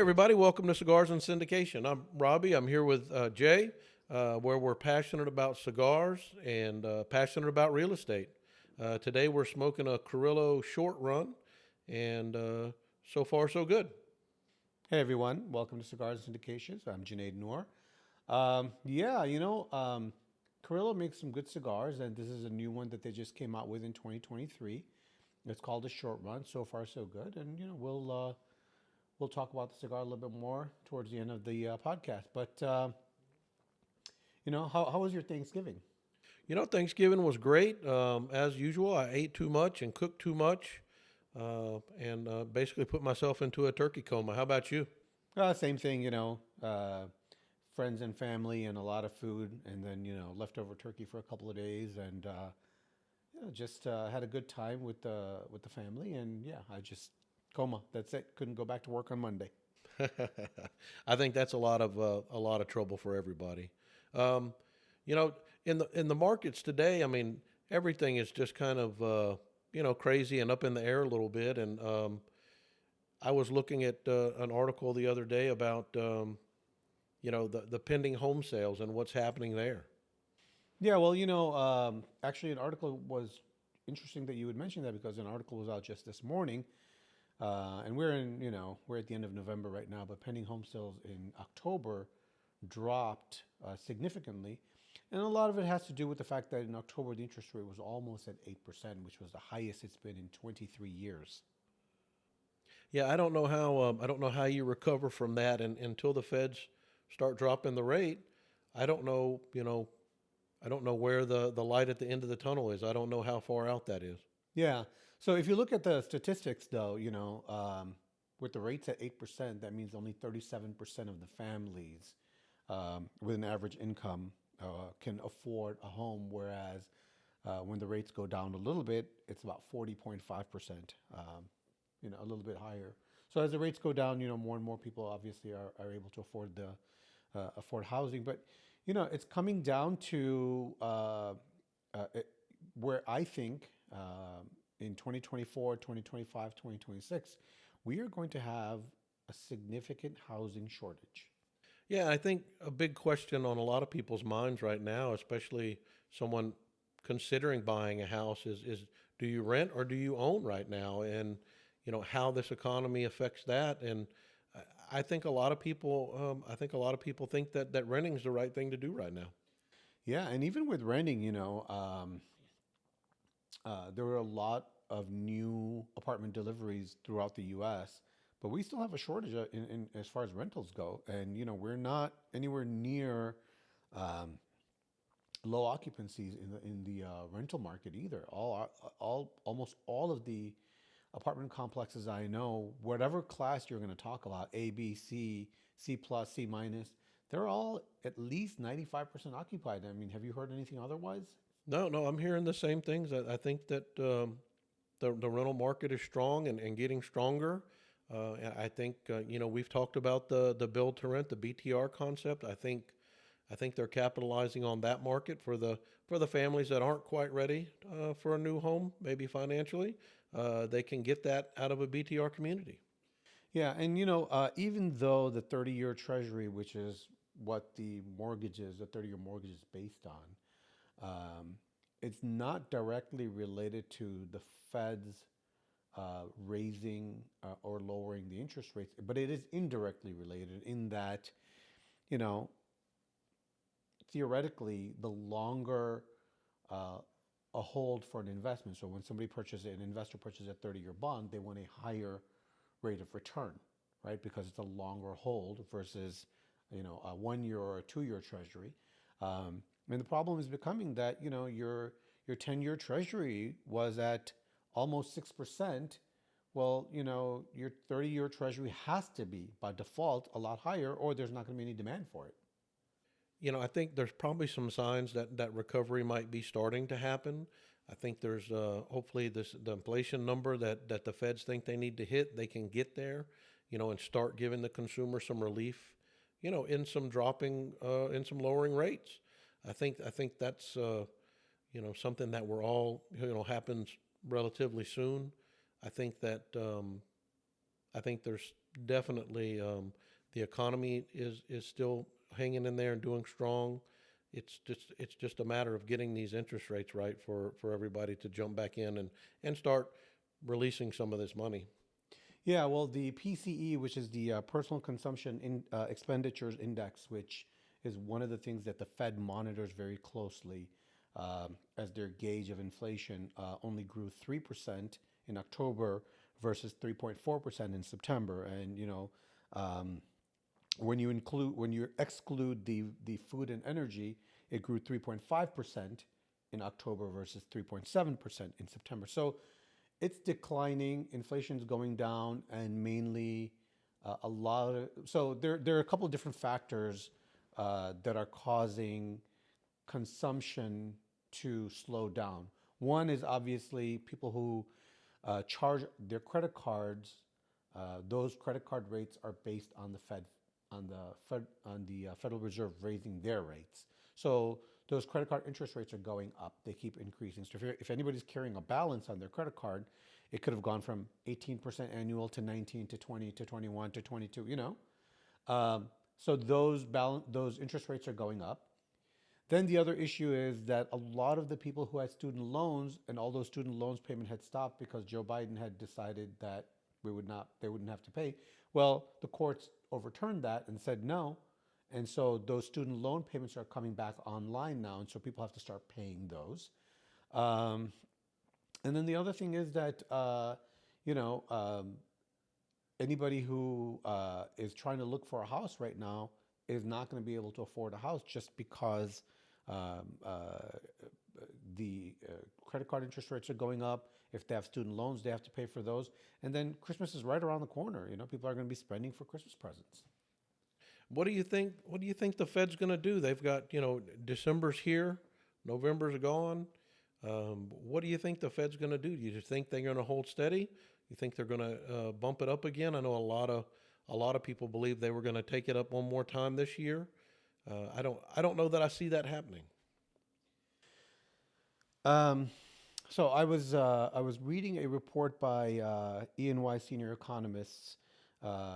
everybody. Welcome to Cigars and Syndication. I'm Robbie. I'm here with Jay, where we're passionate about cigars and passionate about real estate. Today we're smoking a Carrillo short run, and so far so good. Hey everyone, welcome to Cigars and Syndications. I'm Junaid Noor. Carrillo makes some good cigars, and this is a new one that they just came out with in 2023. It's called a short run. So far, so good, and we'll talk about the cigar a little bit more towards the end of the podcast. But how was your Thanksgiving? Thanksgiving was great. As usual, I ate too much and cooked too much, and basically put myself into a turkey coma. How about you? Same thing, friends and family and a lot of food, and then leftover turkey for a couple of days, and just had a good time with the family, and yeah, I just coma. That's it. Couldn't go back to work on Monday. I think that's a lot of trouble for everybody. Um, you know, in the markets today, I mean, everything is just kind of crazy and up in the air a little bit. And I was looking at an article the other day about the pending home sales and what's happening there. Yeah, well, actually, an article was interesting that you would mention that because an article was out just this morning, and we're at the end of November right now, but pending home sales in October dropped significantly, and a lot of it has to do with the fact that in October the interest rate was almost at 8%, which was the highest it's been in 23 years. Yeah, I don't know how you recover from that, and until the Feds start dropping the rate. I don't know. I don't know where the light at the end of the tunnel is. I don't know how far out that is. Yeah. So if you look at the statistics, though, with the rates at 8%, that means only 37% of the families with an average income can afford a home, whereas when the rates go down a little bit, it's about 40.5%, a little bit higher. So as the rates go down, more and more people obviously are able to afford housing. But, it's coming down to where I think in 2024, 2025, 2026, we are going to have a significant housing shortage. Yeah, I think a big question on a lot of people's minds right now, especially someone considering buying a house, is do you rent or do you own right now? And how this economy affects that. And I think a lot of people, think that renting is the right thing to do right now. Yeah, and even with renting, there were a lot of new apartment deliveries throughout the U.S., but we still have a shortage in as far as rentals go, and we're not anywhere near um, low occupancies in the rental market either. Almost all of the apartment complexes I know, whatever class you're going to talk about, A, B, C, C plus, C minus, they're all at least 95% occupied. I mean, have you heard anything otherwise? No, no, I'm hearing the same things. I think that the rental market is strong and getting stronger. And I think we've talked about the build to rent, the BTR concept. I think they're capitalizing on that market for the families that aren't quite ready for a new home, maybe financially. They can get that out of a BTR community. Yeah, and even though the 30-year treasury, which is what the 30-year mortgage is based on, it's not directly related to the Fed's raising or lowering the interest rates, but it is indirectly related in that, you know, theoretically, the longer uh, a hold for an investment. So when an investor purchases a 30-year bond, they want a higher rate of return, right? Because it's a longer hold versus, a 1 year or a 2 year treasury. And the problem is becoming that, your 10-year treasury was at almost 6%. Well, your 30-year treasury has to be by default a lot higher, or there's not going to be any demand for it. I think there's probably some signs that recovery might be starting to happen. I think there's hopefully the inflation number that the Feds think they need to hit, they can get there, and start giving the consumer some relief, in some in some lowering rates. I think that's something that we're all happens relatively soon. I think that I think there's definitely the economy is still hanging in there and doing strong. It's just a matter of getting these interest rates right for everybody to jump back in and start releasing some of this money. Yeah, well, the PCE, which is the Personal Consumption Expenditures Index, which is one of the things that the Fed monitors very closely as their gauge of inflation, only grew 3% in October versus 3.4% in September. And, um, when you exclude the food and energy, it grew 3.5% in October versus 3.7% in September. So it's declining, inflation's going down, and mainly a lot of so there are a couple of different factors that are causing consumption to slow down. One is obviously people who charge their credit cards. Those credit card rates are based on the Federal Reserve raising their rates. So those credit card interest rates are going up. They keep increasing. So if anybody's carrying a balance on their credit card, it could have gone from 18% annual to 19 to 20 to 21 to 22. So those interest rates are going up. Then the other issue is that a lot of the people who had student loans and all those student loans payment had stopped because Joe Biden had decided that they wouldn't have to pay. Well, the courts overturned that and said no. And so those student loan payments are coming back online now. And so people have to start paying those. Um, and then the other thing is that, you know, anybody who is trying to look for a house right now is not going to be able to afford a house just because um, uh, the credit card interest rates are going up. If they have student loans, they have to pay for those. And then Christmas is right around the corner. People are going to be spending for Christmas presents. What do you think? What do you think the Fed's going to do? They've got December's here, November's gone. What do you think the Fed's going to do? Do you just think they're going to hold steady? You think they're going to bump it up again? I know a lot of people believe they were going to take it up one more time this year. I don't know that I see that happening. Um, so I was reading a report by E&Y senior economists,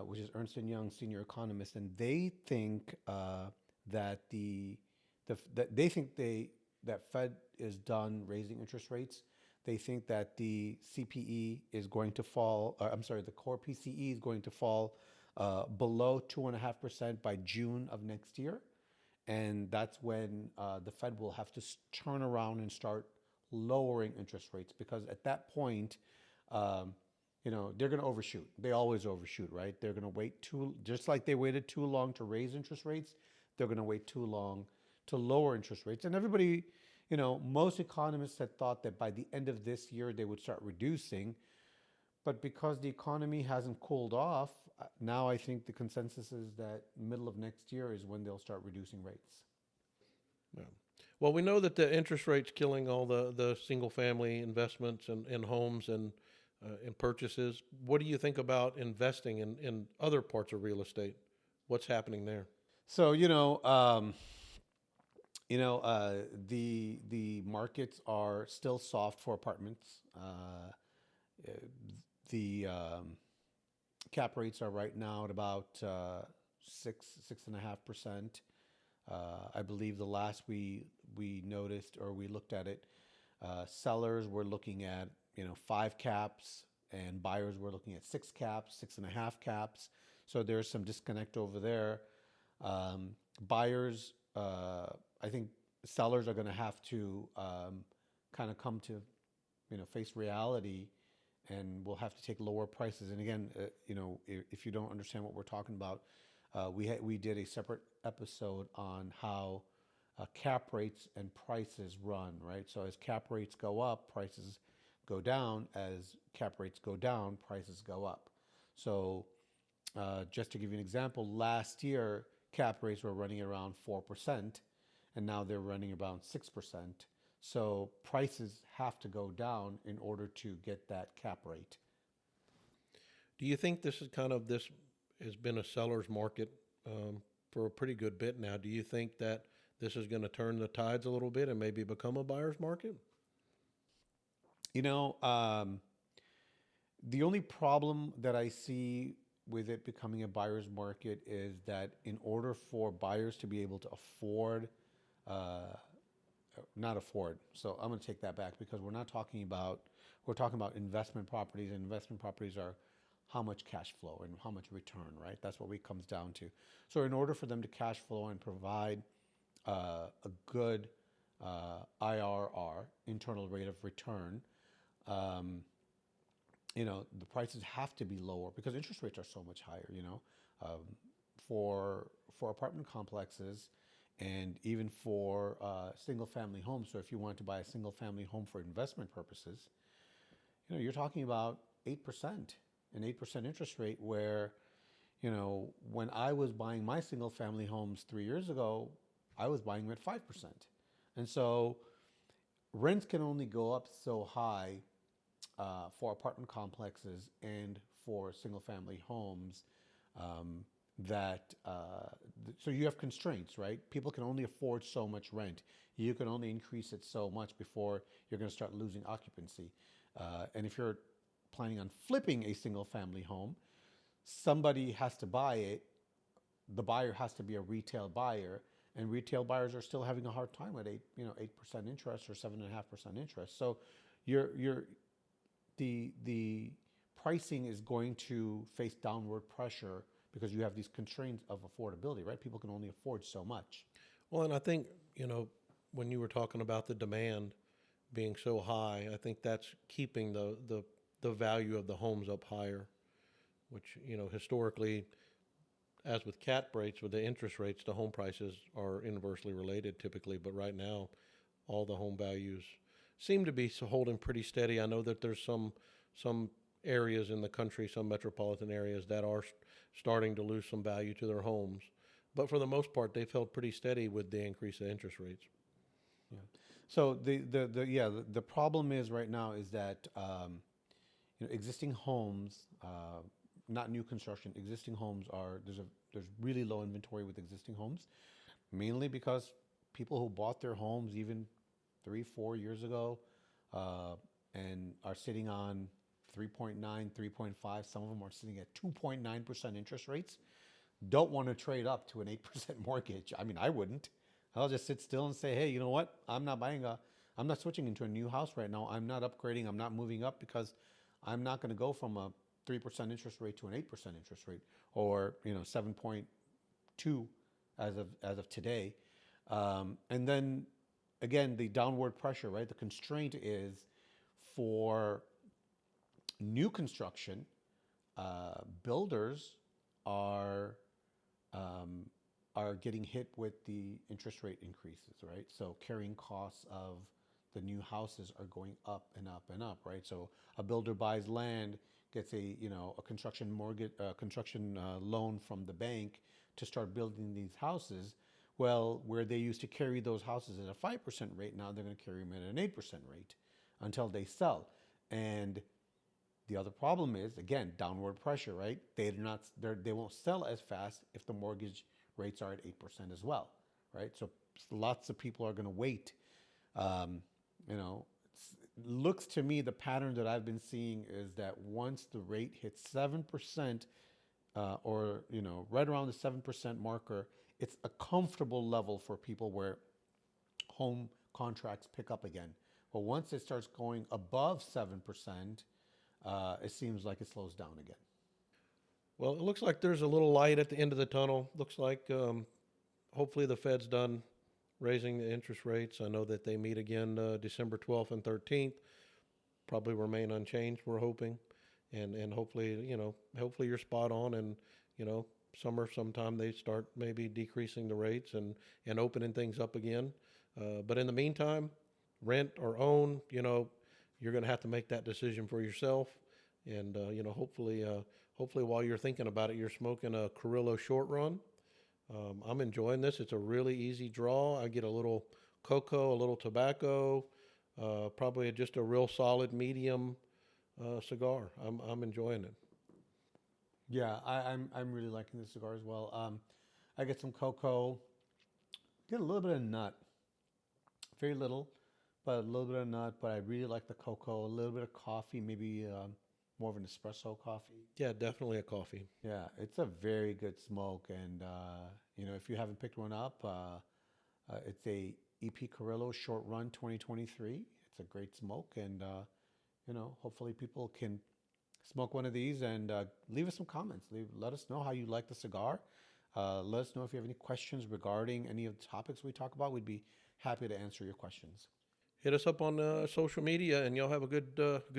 which is Ernst and Young senior economists, and they think that that they think that Fed is done raising interest rates. They think that the CPE is going to fall. I'm sorry, the core PCE is going to fall below 2.5% by June of next year, and that's when the Fed will have to turn around and start lowering interest rates because at that point, um, they're going to overshoot. They always overshoot, right? They're going to wait just like they waited too long to raise interest rates, they're going to wait too long to lower interest rates. And everybody, most economists had thought that by the end of this year they would start reducing, but because the economy hasn't cooled off, now I think the consensus is that middle of next year is when they'll start reducing rates. Yeah. Well, we know that the interest rate's killing all the single family investments and homes and purchases. What do you think about investing in other parts of real estate? What's happening there? So, the markets are still soft for apartments. Uh, the cap rates are right now at about 6.5%. I believe the last we noticed or we looked at it, sellers were looking at five caps, and buyers were looking at six caps, 6.5 caps. So there's some disconnect over there. Buyers, I think sellers are going to have to kind of come to face reality, and we'll have to take lower prices. And again, if you don't understand what we're talking about, we did a separate episode on how cap rates and prices run, right? So as cap rates go up, prices go down. As cap rates go down, prices go up. So just to give you an example, last year cap rates were running around 4%, and now they're running around 6%. So prices have to go down in order to get that cap rate. Do you think this has been a seller's market for a pretty good bit now? Do you think that this is going to turn the tides a little bit and maybe become a buyer's market? You know, um, The only problem that I see with it becoming a buyer's market is that in order for buyers to be able to afford, uh, not afford, so I'm going to take that back because we're talking about investment properties, and investment properties are how much cash flow and how much return, right? That's what it comes down to. So in order for them to cash flow and provide a good IRR, internal rate of return, um, the prices have to be lower because interest rates are so much higher, um, for apartment complexes and even for single family homes. So if you want to buy a single family home for investment purposes, you're talking about 8%, an 8% interest rate where, when I was buying my single family homes 3 years ago, I was buying them at 5%. And so rents can only go up so high for apartment complexes and for single family homes, um, that so you have constraints, right? People can only afford so much rent. You can only increase it so much before you're going to start losing occupancy. And if you're planning on flipping a single family home, somebody has to buy it. The buyer has to be a retail buyer, and retail buyers are still having a hard time at 8% interest or 7.5% interest. So you're the pricing is going to face downward pressure because you have these constraints of affordability, right? People can only afford so much. Well, and I think, when you were talking about the demand being so high, I think that's keeping the value of the homes up higher, which, historically, as with cap rates, with the interest rates, the home prices are inversely related typically. But right now, all the home values seem to be holding pretty steady. I know that there's some areas in the country, some metropolitan areas that are starting to lose some value to their homes. But for the most part, they've held pretty steady with the increase in interest rates. Yeah. So the problem is right now is that existing homes, not new construction, existing homes are there's really low inventory with existing homes, mainly because people who bought their homes even 3 4 years ago, uh, and are sitting on 3.9, 3.5. Some of them are sitting at 2.9% interest rates, don't want to trade up to an 8% mortgage. I mean, I wouldn't. I'll just sit still and say, hey, you know what? I'm not switching into a new house right now. I'm not upgrading. I'm not moving up because I'm not going to go from a 3% interest rate to an 8% interest rate, or, 7.2 as of today. And then again, the downward pressure, right? The constraint is for new construction, builders are um, are getting hit with the interest rate increases, right? So carrying costs of the new houses are going up and up and up, right? So a builder buys land, gets a construction mortgage, construction loan from the bank to start building these houses. Well, where they used to carry those houses at a 5% rate, now they're going to carry them at an 8% rate until they sell. And the other problem is, again, downward pressure, right? They won't sell as fast if the mortgage rates are at 8% as well, right? So lots of people are going to wait. Um, it looks to me, the pattern that I've been seeing is that once the rate hits 7%, or right around the 7% marker, it's a comfortable level for people where home contracts pick up again. But once it starts going above 7%, it seems like it slows down again. Well, it looks like there's a little light at the end of the tunnel. Looks like hopefully the Fed's done raising the interest rates. I know that they meet again December 12th and 13th. Probably remain unchanged, we're hoping. And hopefully, hopefully you're spot on. And, you know, summer sometime they start maybe decreasing the rates and opening things up again. But in the meantime, rent or own, you're going to have to make that decision for yourself. And, hopefully while you're thinking about it, you're smoking a Carrillo short run. I'm enjoying this. It's a really easy draw. I get a little cocoa, a little tobacco, probably just a real solid medium cigar. I'm enjoying it. Yeah, I'm really liking this cigar as well. I get some cocoa, get a little bit of nut, very little, but a little bit of nut. But I really like the cocoa. A little bit of coffee, maybe more of an espresso coffee. Yeah, definitely a coffee. Yeah, it's a very good smoke, and if you haven't picked one up, it's a EP Carrillo Short Run 2023. It's a great smoke, and hopefully people can smoke one of these and leave us some comments. Let us know how you like the cigar. Let us know if you have any questions regarding any of the topics we talk about. We'd be happy to answer your questions. Hit us up on social media, and y'all have a good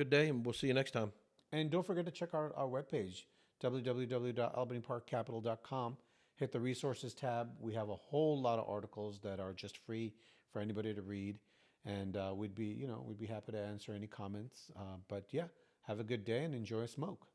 day, and we'll see you next time. And don't forget to check our webpage, www.albanyparkcapital.com. Hit the resources tab. We have a whole lot of articles that are just free for anybody to read. And we'd be happy to answer any comments. But yeah, have a good day and enjoy a smoke.